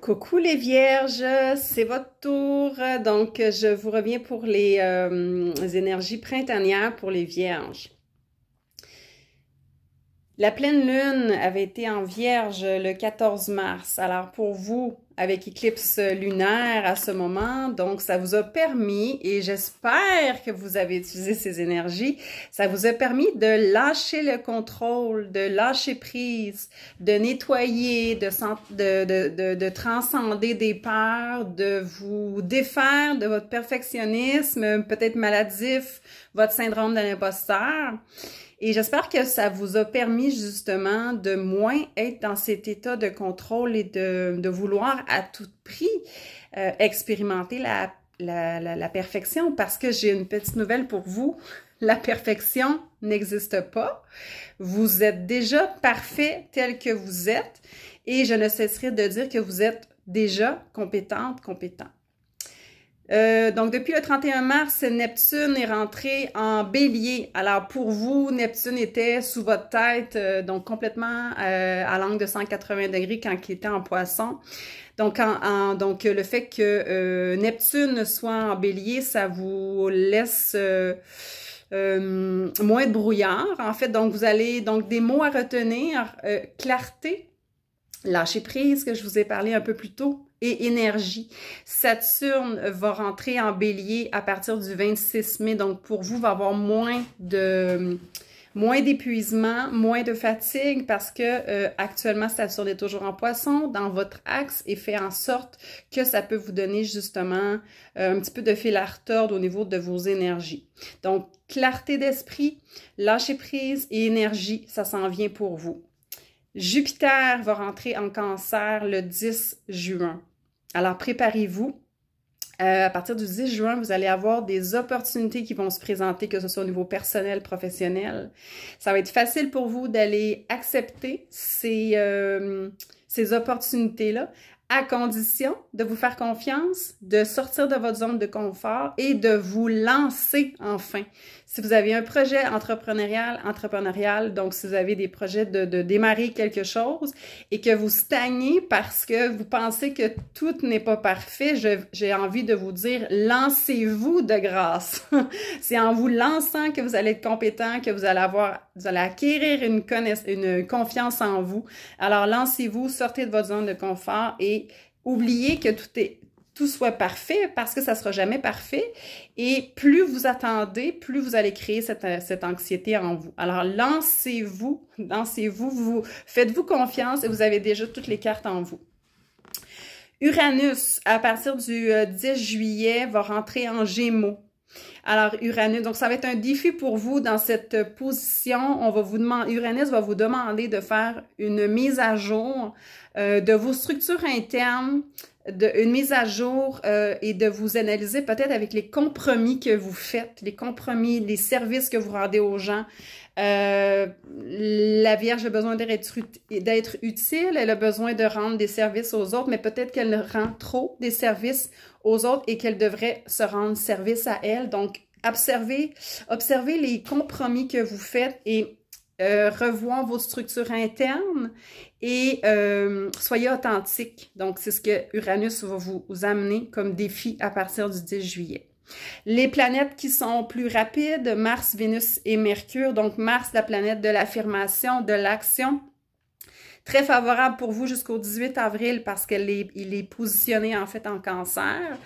Coucou les vierges, c'est votre tour. Donc, je vous reviens pour les énergies printanières pour les vierges. La pleine lune avait été en vierge le 14 mars. Alors pour vous, avec éclipse lunaire à ce moment, donc ça vous a permis, et j'espère que vous avez utilisé ces énergies, ça vous a permis de lâcher le contrôle, de lâcher prise, de nettoyer, de transcender des peurs, de vous défaire de votre perfectionnisme, peut-être maladif, votre syndrome de l'imposteur. Et j'espère que ça vous a permis justement de moins être dans cet état de contrôle et de vouloir à tout prix expérimenter la perfection, parce que j'ai une petite nouvelle pour vous. La perfection n'existe pas. Vous êtes déjà parfait tel que vous êtes et je ne cesserai de dire que vous êtes déjà compétente, compétent. Donc, depuis le 31 mars, Neptune est rentré en bélier. Alors, pour vous, Neptune était sous votre tête, donc complètement à l'angle de 180 degrés quand il était en poisson. Donc, donc le fait que Neptune soit en bélier, ça vous laisse moins de brouillard, en fait. Donc, vous allez, donc, des mots à retenir, clarté, lâcher prise, que je vous ai parlé un peu plus tôt, et énergie. Saturne va rentrer en bélier à partir du 26 mai, donc pour vous, va avoir moins d'épuisement, moins de fatigue, parce que actuellement, Saturne est toujours en poisson dans votre axe et fait en sorte que ça peut vous donner justement un petit peu de fil à retordre au niveau de vos énergies. Donc, clarté d'esprit, lâcher prise et énergie, ça s'en vient pour vous. Jupiter va rentrer en Cancer le 10 juin. Alors, préparez-vous. À partir du 10 juin, vous allez avoir des opportunités qui vont se présenter, que ce soit au niveau personnel, professionnel. Ça va être facile pour vous d'aller accepter ces opportunités-là, à condition de vous faire confiance, de sortir de votre zone de confort et de vous lancer enfin. Si vous avez un projet entrepreneurial, donc si vous avez des projets de démarrer quelque chose et que vous stagnez parce que vous pensez que tout n'est pas parfait, j'ai envie de vous dire, lancez-vous de grâce. C'est en vous lançant que vous allez être compétent, que vous allez acquérir une confiance en vous. Alors lancez-vous, sortez de votre zone de confort et oubliez que tout soit parfait, parce que ça sera jamais parfait. Et plus vous attendez, plus vous allez créer cette anxiété en vous. Alors, lancez-vous, faites-vous confiance et vous avez déjà toutes les cartes en vous. Uranus, à partir du 10 juillet, va rentrer en Gémeaux. Alors, Uranus, donc ça va être un défi pour vous dans cette position. Uranus va vous demander de faire une mise à jour de vos structures internes, une mise à jour et de vous analyser peut-être avec les compromis que vous faites, les compromis, les services que vous rendez aux gens. La Vierge a besoin d'être utile, elle a besoin de rendre des services aux autres, mais peut-être qu'elle rend trop des services aux autres et qu'elle devrait se rendre service à elle. Donc, observez les compromis que vous faites et revoir vos structures internes et soyez authentique. Donc, c'est ce que Uranus va vous amener comme défi à partir du 10 juillet. Les planètes qui sont plus rapides, Mars, Vénus et Mercure. Donc, Mars, la planète de l'affirmation, de l'action. Très favorable pour vous jusqu'au 18 avril parce qu'il est positionné en fait en Cancer.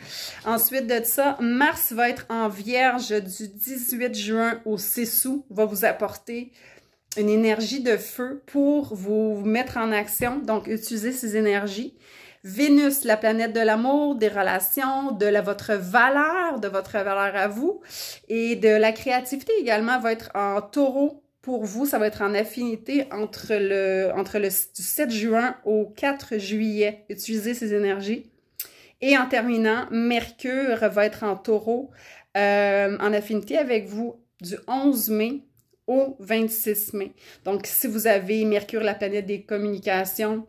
Ensuite de ça, Mars va être en Vierge du 18 juin au 6 août, va vous apporter une énergie de feu pour vous mettre en action, donc utilisez ces énergies. Vénus, la planète de l'amour, des relations, de votre valeur à vous et de la créativité également va être en Taureau pour vous. Ça va être en affinité entre le 7 juin au 4 juillet. Utilisez ces énergies. Et en terminant, Mercure va être en Taureau en affinité avec vous du 11 mai au 26 mai. Donc, si vous avez Mercure, la planète des communications,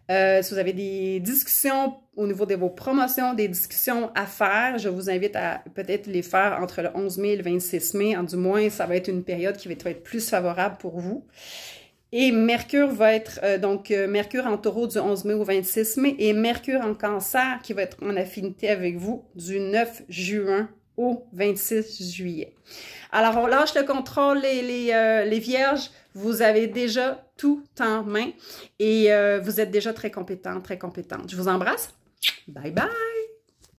si vous avez des discussions au niveau de vos promotions, des discussions à faire, je vous invite à peut-être les faire entre le 11 mai et le 26 mai. Du moins, ça va être une période qui va être plus favorable pour vous. Et Mercure va être, Mercure en taureau du 11 mai au 26 mai et Mercure en cancer qui va être en affinité avec vous du 9 juin au 26 juillet. Alors, on lâche le contrôle, les vierges. Vous avez déjà tout en main et vous êtes déjà très compétente, très compétente. Je vous embrasse. Bye bye!